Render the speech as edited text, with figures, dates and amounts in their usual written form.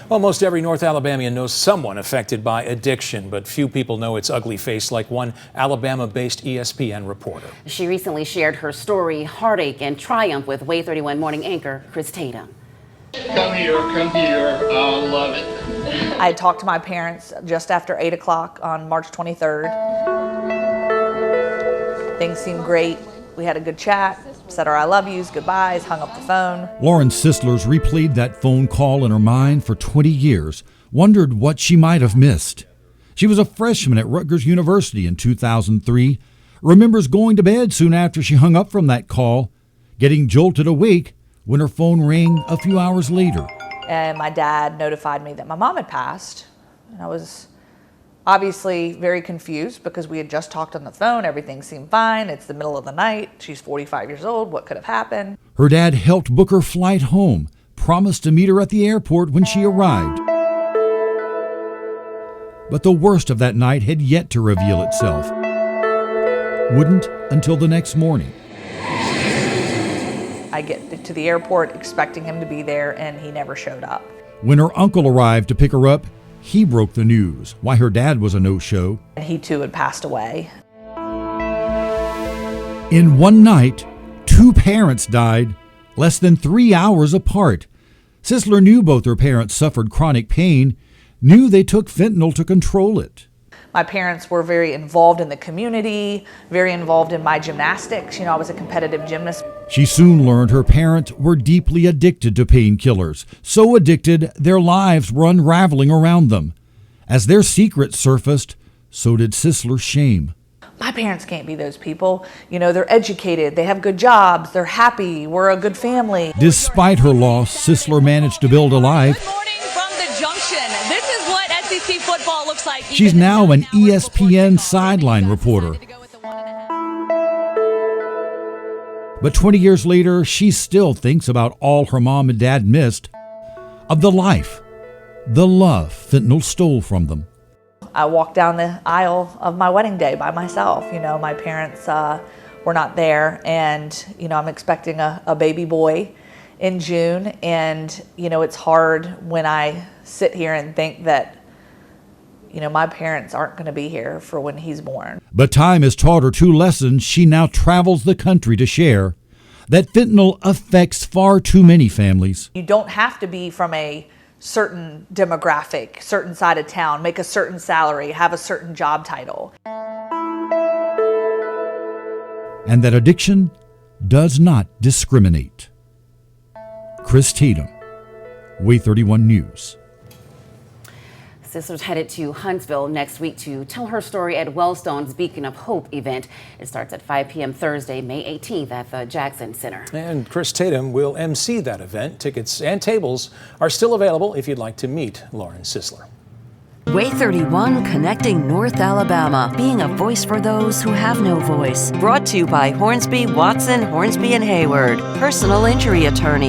Well, most every North Alabamian knows someone affected by addiction, but few people know its ugly face like one Alabama-based ESPN reporter. She recently shared her story, heartache and triumph with Way 31 morning anchor Chris Tatum. Come here, I love it. I had talked to my parents just after 8 o'clock on March 23rd. Things seemed great. We had a good chat, said our I love yous, goodbyes, hung up the phone. Lauren Sisler's replayed that phone call in her mind for 20 years, wondered what she might have missed. She was a freshman at Rutgers University in 2003, remembers going to bed soon after she hung up from that call, getting jolted awake when her phone rang a few hours later. And my dad notified me that my mom had passed. And I was obviously very confused because we had just talked on the phone. Everything seemed fine. It's the middle of the night. She's 45 years old. What could have happened? Her dad helped book her flight home, promised to meet her at the airport when she arrived. But the worst of that night had yet to reveal itself. Wouldn't until the next morning. I get to the airport expecting him to be there, and he never showed up. When her uncle arrived to pick her up, he broke the news, why her dad was a no-show. And he too had passed away. In one night, 2 parents died, less than 3 hours apart. Sisler knew both her parents suffered chronic pain, knew they took fentanyl to control it. My parents were very involved in the community, very involved in my gymnastics. I was a competitive gymnast. She soon learned her parents were deeply addicted to painkillers, so addicted their lives were unraveling around them. As their secrets surfaced, so did Sisler's shame. My parents can't be those people. They're educated, they have good jobs, they're happy, we're a good family. Despite her loss, Sisler managed to build a life. Good morning from the Junction. This is what SEC football looks like. She's now an ESPN sideline reporter. But 20 years later, she still thinks about all her mom and dad missed, of the life, the love fentanyl stole from them. I walked down the aisle of my wedding day by myself. My parents were not there, and I'm expecting a baby boy in June, and it's hard when I sit here and think that my parents aren't going to be here for when he's born. But time has taught her 2 lessons she now travels the country to share. That fentanyl affects far too many families. You don't have to be from a certain demographic, certain side of town, make a certain salary, have a certain job title. And that addiction does not discriminate. Chris Tatum, Way 31 News. Sisler's headed to Huntsville next week to tell her story at Wellstone's Beacon of Hope event. It starts at 5 p.m. Thursday, May 18th at the Jackson Center. And Chris Tatum will MC that event. Tickets and tables are still available if you'd like to meet Lauren Sisler. Way 31, connecting North Alabama, being a voice for those who have no voice. Brought to you by Hornsby, Watson, Hornsby & Hayward, personal injury attorney.